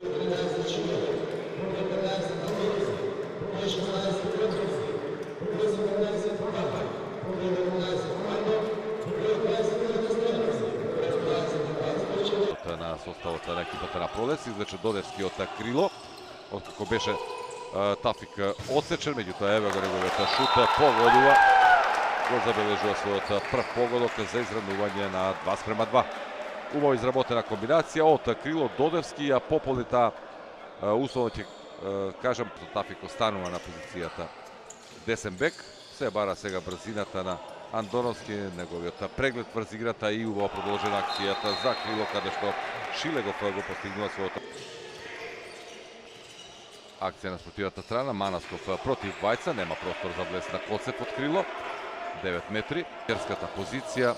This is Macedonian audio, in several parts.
На составот на екипата на Пролет, извлече Додевски од крило, откако беше Тафик одсечен, меѓутоа еве го неговиот шут погодува, го забележува својот прв погодок за изравнување на 2:2. Убаво изработена комбинација од крило Додевски, ја пополни таа условно ќе кажам, Тафик останува на позицијата десен бек, се бара сега брзината на Андоновски, неговиот преглед врз играта и убаво продолжена акцијата за крило, каде што Шилегов го постигнува својот. Акција на спротивната страна, Манасков против Вајца, нема простор за влез на Коцев од крило, 9 метри. Ерската позиција,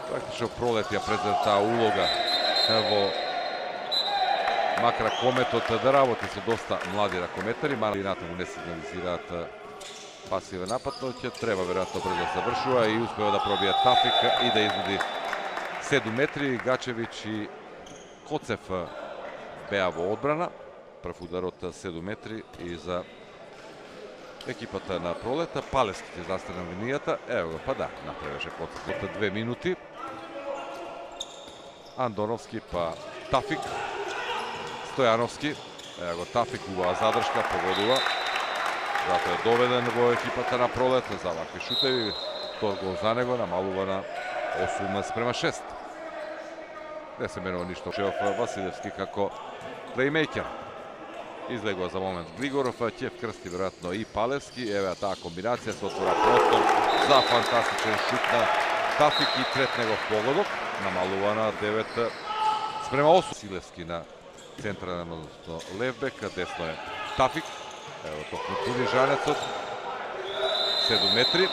практично Пролет ја презеде таа улога во макар ракометот да работи со доста млади ракометари, марината му не сигнализираат пасивен напад, но ќе треба веројатно брзо да завршува и успева да пробие Тафик и да изведи 7 метри. Гачевич и Коцев беа во одбрана. Прв удар од 7 метри и за екипата на Пролета. Палевски ќе застане на линијата. Ево го, па да, направеше Коцев од 2 минути. Андоновски, па Тафик. Стојановски. Ево го, Тафик, убава задршка, погодува. Затоа е доведен во екипата на Пролет за вакви шутеви. Втор гол за него, намалува на 8:6. Не се менува ништо. Шеф Василевски како плеймейкер. Излегува за момент Глигоров, ќе вкрсти веројатно и Палевски. Еве таа комбинација се отвора простор за фантастичен шут на Тафик и трет негов погодок. Намалува на 9:8. Василевски на централен, односно левбек, десно е Тафик. Ево токму туди жанецот. 7 метри.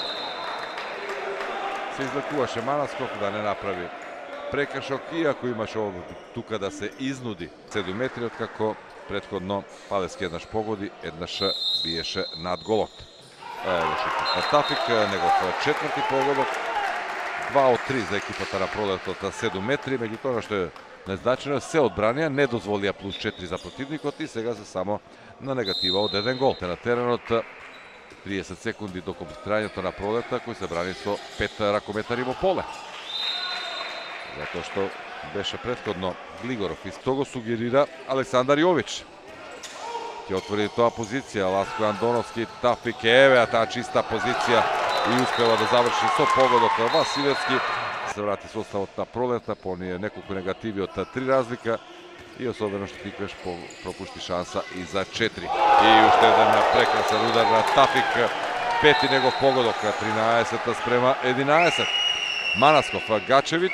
Се излекуваше Манасков да не направи прекршок, иако имаше тука да се изнуди 7 метри, откако претходно Палевски еднаш погоди, еднаш биеше над голот. Ево шутот на Тафик, негов четврти погодок. 2 од 3 за екипата на Пролет од 7 метри, меѓутоа што е незначено се одбранија, не дозволија плюс 4 за противникот и сега се само на негатива од 1 гол. На теренот 30 секунди до комплетирањето на Пролета, кој се брани со 5 ракометари во поле. Затоа што беше претходно Глигоров и тоа го сугерира Александар Јович. Ќе отвори тоа позиција, Ласко Андоновски, Тафик, еве таа чиста позиција и успева да заврши со погодок на Василевски. Се врати составот на Пролета, по оние неколку негативи од 3 разлика и особено што Тиквеш пропушти шанса и за 4. И уште еден прекрасен удар на Тафик, пети негов погодок, 13:11. Манасков, Гачевич,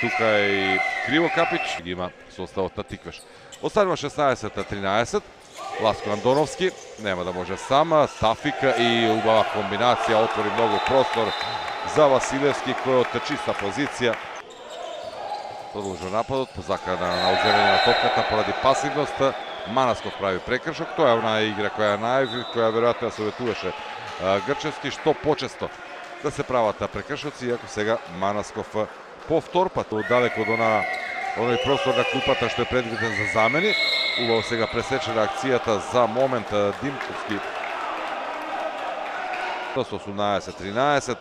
тука е и Криво Капич, има составот на Тиквеш. Останува 16:13. Ласко Андоновски, нема да може сам, Тафик и убава комбинација, отвори многу простор за Василевски, кој од чиста позиција продолжува нападот по закана на одземање на топката поради пасивност. Манасков прави прекршок, тоа е онаа игра која веројатно советуваше Грчевски што почесто да се прават прекршоци, иако сега Манасков повтор пат далеко од оној простор на клупата што е предвиден за замени. Убаво сега пресечена акцијата за момент Димковски. Со 18:13.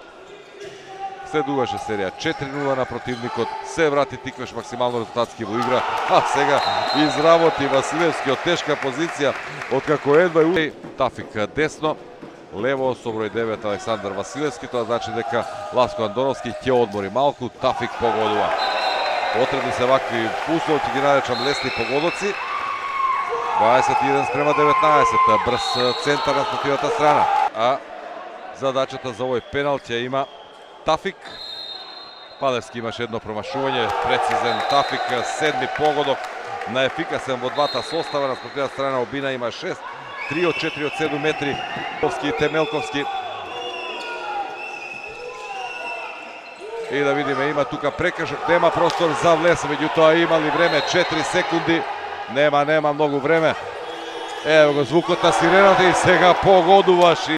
Следуваше серија 4:0 на противникот. Се врати Тиквеш максимално резултатски во игра, а сега изработи Василевски од тешка позиција, откако едва и Тафик десно, лево со број 9 Александар Василевски, тоа значи дека Ласко Андоновски ќе одмори малку, Тафик погодува. Потребни се вакви услови, ќе ги наречам лесни погодоци. 21:19, брз центар на спротивната страна. А задачата за овој пенал ќе има Тафик. Палевски имаше едно промашување, прецизен Тафик, 7 погодок, наефикасен во двата состава, на спротивната страна Обина има 6, 3 од 4 од 7 метри, Ковски и Темелковски. И да видиме, има тука прекршок, нема простор за влез, меѓутоа има ли време, 4 секунди, нема многу време. Ево го звукот на сирената и сега погодуваш.